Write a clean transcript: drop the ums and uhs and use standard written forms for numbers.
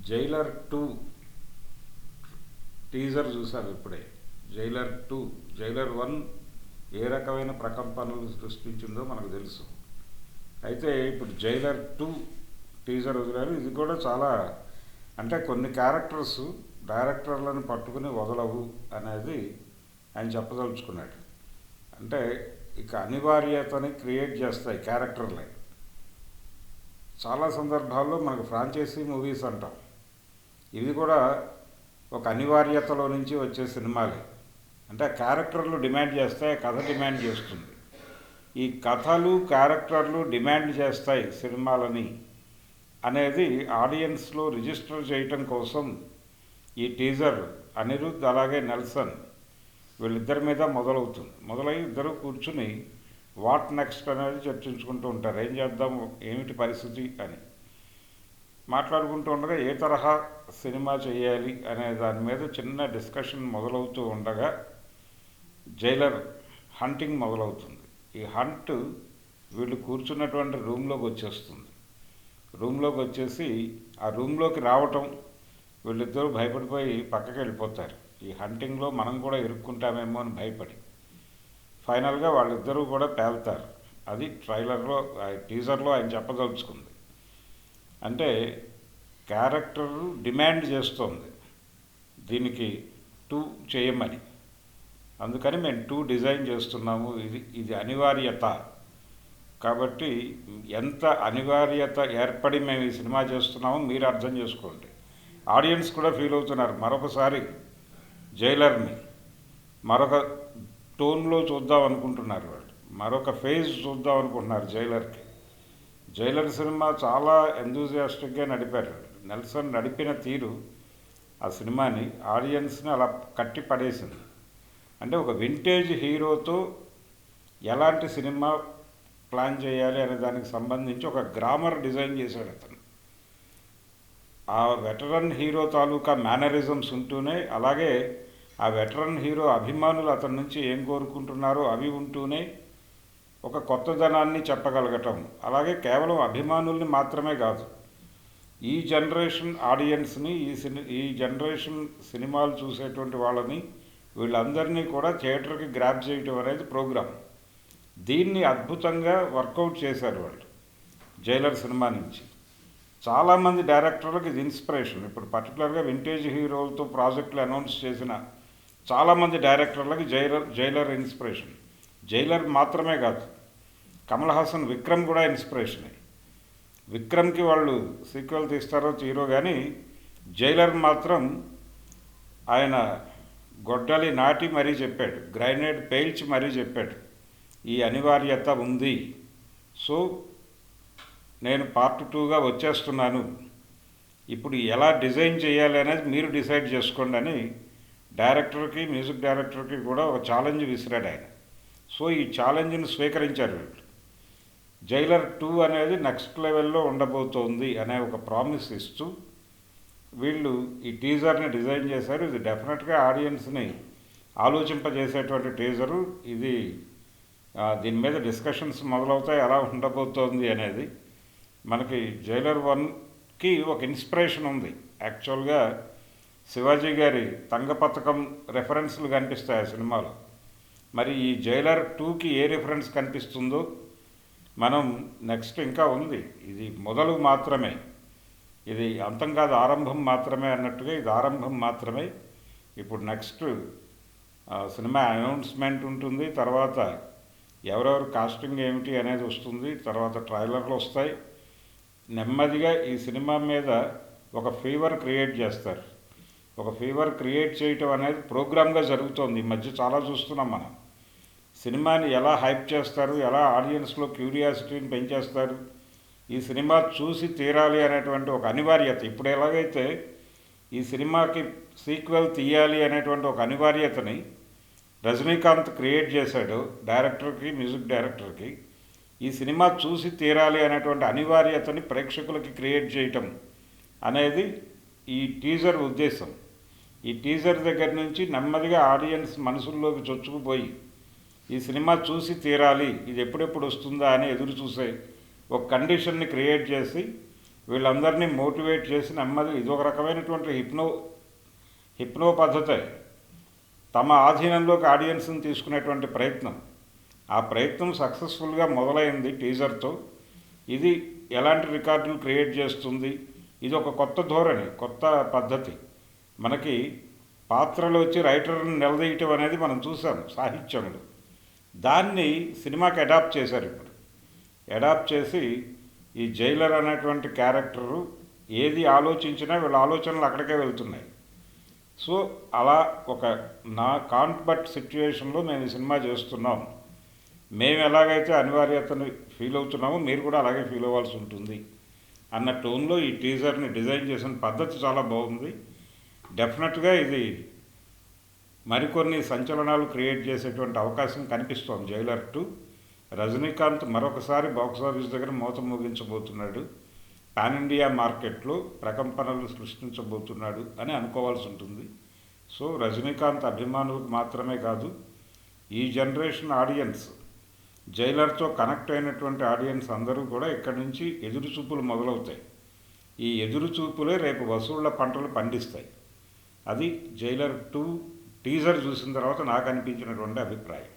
Jailer 2 teaser చూసారు ఇప్పుడే. Jailer 2, Jailer 1 ఏ రకమైన ప్రకంపనలు సృష్టించిందో మనకు తెలుసు. అయితే ఇప్పుడు జైలర్ 2 టీజర్ వదిలారు. ఇది కూడా చాలా, అంటే కొన్ని క్యారెక్టర్స్ డైరెక్టర్లను పట్టుకుని వదలవు అనేది ఆయన చెప్పదలుచుకున్నాడు. అంటే ఇక అనివార్యతని క్రియేట్ చేస్తాయి క్యారెక్టర్లే. చాలా సందర్భాల్లో మనకు ఫ్రాంచైజీ మూవీస్ అంటాం, ఇవి కూడా ఒక అనివార్యతలో నుంచి వచ్చే సినిమాలే. అంటే క్యారెక్టర్లు డిమాండ్ చేస్తాయి, కథ డిమాండ్ చేస్తుంది. ఈ కథలు క్యారెక్టర్లు డిమాండ్ చేస్తాయి సినిమాలని అనేది ఆడియన్స్లో రిజిస్టర్ చేయటం కోసం ఈ టీజర్ అనిరుద్ధ్ అలాగే నెల్సన్ వీళ్ళిద్దరి మీద మొదలై ఇద్దరు కూర్చుని వాట్ నెక్స్ట్ అనేది చర్చించుకుంటూ ఉంటారు. ఏం చేద్దాం, ఏమిటి పరిస్థితి అని మాట్లాడుకుంటూ ఉండగా ఏ తరహా సినిమా చేయాలి అనే దాని మీద చిన్న డిస్కషన్ మొదలవుతూ ఉండగా జైలర్ హంటింగ్ మొదలవుతుంది. ఈ హంట్ వీళ్ళు కూర్చున్నటువంటి రూమ్లోకి వచ్చేస్తుంది. రూమ్లోకి వచ్చేసి ఆ రూమ్లోకి రావటం, వీళ్ళిద్దరూ భయపడిపోయి పక్కకి వెళ్ళిపోతారు. ఈ హంటింగ్లో మనం కూడా ఇరుక్కుంటామేమో అని భయపడి ఫైనల్గా వాళ్ళిద్దరూ కూడా పేల్తారు. అది ట్రైలర్లో, టీజర్లో ఆయన చెప్పదలుచుకుంది. అంటే క్యారెక్టర్ డిమాండ్ చేస్తోంది దీనికి 2 చేయమని, అందుకని మేము 2 డిజైన్ చేస్తున్నాము. ఇది అనివార్యత. కాబట్టి ఎంత అనివార్యత ఏర్పడి మేము ఈ సినిమా చేస్తున్నామో మీరు అర్థం చేసుకోండి. ఆడియన్స్ కూడా ఫీల్ అవుతున్నారు. మరొకసారి జైలర్ని మరొక టోన్లో చూద్దాం అనుకుంటున్నారు వాళ్ళు, మరొక ఫేజ్ చూద్దాం అనుకుంటున్నారు జైలర్కి. జైలర్ సినిమా చాలా ఎంతూజియాస్టిక్గా నడిపారు. నెల్సన్ నడిపిన తీరు ఆ సినిమాని ఆడియన్స్ని అలా కట్టి పడేసింది. అంటే ఒక వింటేజ్ హీరోతో ఎలాంటి సినిమా ప్లాన్ చేయాలి అనే దానికి సంబంధించి ఒక గ్రామర్ డిజైన్ చేశాడు అతను. ఆ వెటరన్ హీరో తాలూకా మేనరిజమ్స్ ఉంటూనే, అలాగే ఆ వెటరన్ హీరో అభిమానులు అతని నుంచి ఏం కోరుకుంటున్నారో అవి ఉంటూనే ఒక కొత్తదనాన్ని చెప్పగలగటం. అలాగే కేవలం అభిమానుల్ని మాత్రమే కాదు, ఈ జనరేషన్ ఆడియన్స్ని, ఈ జనరేషన్ సినిమాలు చూసేటువంటి వాళ్ళని, వీళ్ళందరినీ కూడా థియేటర్కి గ్రాప్ చేయటం అనేది ప్రోగ్రామ్. దీన్ని అద్భుతంగా వర్కౌట్ చేశారు వాళ్ళు జైలర్ సినిమా నుంచి. చాలామంది డైరెక్టర్లకు ఇది ఇన్స్పిరేషన్. ఇప్పుడు పర్టికులర్గా వింటేజ్ హీరోలతో ప్రాజెక్టులు అనౌన్స్ చేసిన చాలామంది డైరెక్టర్లకు జైలర్ ఇన్స్పిరేషన్. జైలర్ మాత్రమే కాదు, కమల్ హాసన్ విక్రమ్ కూడా ఇన్స్పిరేషనే. విక్రమ్కి వాళ్ళు సీక్వెల్ తీస్తారో తీరో కానీ జైలర్ మాత్రం ఆయన గొడ్డలి నాటి మరీ చెప్పాడు, గ్రైనేడ్ పేల్చి మరీ చెప్పాడు, ఈ అనివార్యత ఉంది, సో నేను పార్ట్ 2గా వచ్చేస్తున్నాను, ఇప్పుడు ఎలా డిజైన్ చేయాలి అనేది మీరు డిసైడ్ చేసుకోండి అని డైరెక్టర్కి, మ్యూజిక్ డైరెక్టర్కి కూడా ఒక ఛాలెంజ్ విసిరాడు ఆయన. సో ఈ ఛాలెంజ్ని స్వీకరించారు వీళ్ళు. జైలర్ 2 అనేది నెక్స్ట్ లెవెల్లో ఉండబోతోంది అనే ఒక ప్రామిస్ ఇస్తూ వీళ్ళు ఈ టీజర్ని డిజైన్ చేశారు. ఇది డెఫినెట్గా ఆడియన్స్ని ఆలోచింపజేసేటువంటి టీజరు. ఇది దీని మీద డిస్కషన్స్ మొదలవుతాయి, ఎలా ఉండబోతోంది అనేది. మనకి జైలర్ 1కి ఒక ఇన్స్పిరేషన్ ఉంది. యాక్చువల్గా శివాజీ గారి తంగ పథకం రెఫరెన్స్లు కనిపిస్తాయి ఆ సినిమాలో. మరి ఈ జైలర్ 2కి ఏ రిఫరెన్స్ కనిపిస్తుందో మనం నెక్స్ట్ ఇంకా ఉంది. ఇది మొదలు మాత్రమే, ఇది అంతం కాదు, ఆరంభం మాత్రమే అన్నట్టుగా ఇది ఆరంభం మాత్రమే. ఇప్పుడు నెక్స్ట్ సినిమా అనౌన్స్మెంట్ ఉంటుంది, తర్వాత ఎవరెవరు కాస్టింగ్ ఏమిటి అనేది వస్తుంది, తర్వాత ట్రైలర్లు వస్తాయి. నెమ్మదిగా ఈ సినిమా మీద ఒక ఫీవర్ క్రియేట్ చేస్తారు. ఒక ఫీవర్ క్రియేట్ చేయటం అనేది ప్రోగ్రామ్గా జరుగుతోంది. ఈ మధ్య చాలా చూస్తున్నాం మనం. సినిమాని ఎలా హైప్ చేస్తారు, ఎలా ఆడియన్స్లో క్యూరియాసిటీని పెంచేస్తారు, ఈ సినిమా చూసి తీరాలి అనేటువంటి ఒక అనివార్యత. ఇప్పుడు ఎలాగైతే ఈ సినిమాకి సీక్వెల్ తీయాలి అనేటువంటి ఒక అనివార్యతని రజనీకాంత్ క్రియేట్ చేశాడు డైరెక్టర్కి, మ్యూజిక్ డైరెక్టర్కి, ఈ సినిమా చూసి తీరాలి అనేటువంటి అనివార్యతని ప్రేక్షకులకి క్రియేట్ చేయటం అనేది ఈ టీజర్ ఉద్దేశం. ఈ టీజర్ దగ్గర నుంచి నెమ్మదిగా ఆడియన్స్ మనసుల్లోకి చొచ్చుకుపోయి ఈ సినిమా చూసి తీరాలి, ఇది ఎప్పుడెప్పుడు వస్తుందా అని ఎదురు చూసే ఒక కండిషన్ని క్రియేట్ చేసి వీళ్ళందరినీ మోటివేట్ చేసి నెమ్మది ఇది ఒక రకమైనటువంటి హిప్నో పద్ధతే. తమ ఆధీనంలోకి ఆడియన్స్ని తీసుకునేటువంటి ప్రయత్నం. ఆ ప్రయత్నం సక్సెస్ఫుల్గా మొదలైంది టీజర్తో. ఇది ఎలాంటి రికార్డులు క్రియేట్ చేస్తుంది, ఇది ఒక కొత్త ధోరణి, కొత్త పద్ధతి. మనకి పాత్రలు వచ్చి రైటర్ని నిలదీయటం అనేది మనం చూసాం సాహిత్యంలో. దాన్ని సినిమాకి అడాప్ట్ చేశారు. ఇప్పుడు అడాప్ట్ చేసి ఈ జైలర్ అనేటువంటి క్యారెక్టరు ఏది ఆలోచించినా వీళ్ళ ఆలోచనలు అక్కడికే వెళ్తున్నాయి. సో అలా ఒక నా కాన్బట్ సిచ్యువేషన్లో మేము ఈ సినిమా చేస్తున్నాం. మేము ఎలాగైతే అనివార్యతను ఫీల్ అవుతున్నామో మీరు కూడా అలాగే ఫీల్ అవ్వాల్సి ఉంటుంది అన్న టోన్లో ఈ టీజర్ని డిజైన్ చేసిన పద్ధతి చాలా బాగుంది. డెఫినెట్గా ఇది మరికొన్ని సంచలనాలు క్రియేట్ చేసేటువంటి అవకాశం కనిపిస్తోంది. జైలర్ 2 రజనీకాంత్ మరొకసారి బాక్స్ ఆఫీస్ దగ్గర మోత మోగించబోతున్నాడు, పాన్ ఇండియా మార్కెట్లో ప్రకంపనలు సృష్టించబోతున్నాడు అని అనుకోవాల్సి ఉంటుంది. సో రజనీకాంత్ అభిమానులకు మాత్రమే కాదు, ఈ జనరేషన్ ఆడియన్స్, జైలర్తో కనెక్ట్ అయినటువంటి ఆడియన్స్ అందరూ కూడా ఇక్కడి నుంచి ఎదురుచూపులు మొదలవుతాయి. ఈ ఎదురుచూపులే రేపు వసూళ్ల పంటలు పండిస్తాయి. అది జైలర్ 2 టీజర్ చూసిన తర్వాత నాకు అనిపించినటువంటి అభిప్రాయం.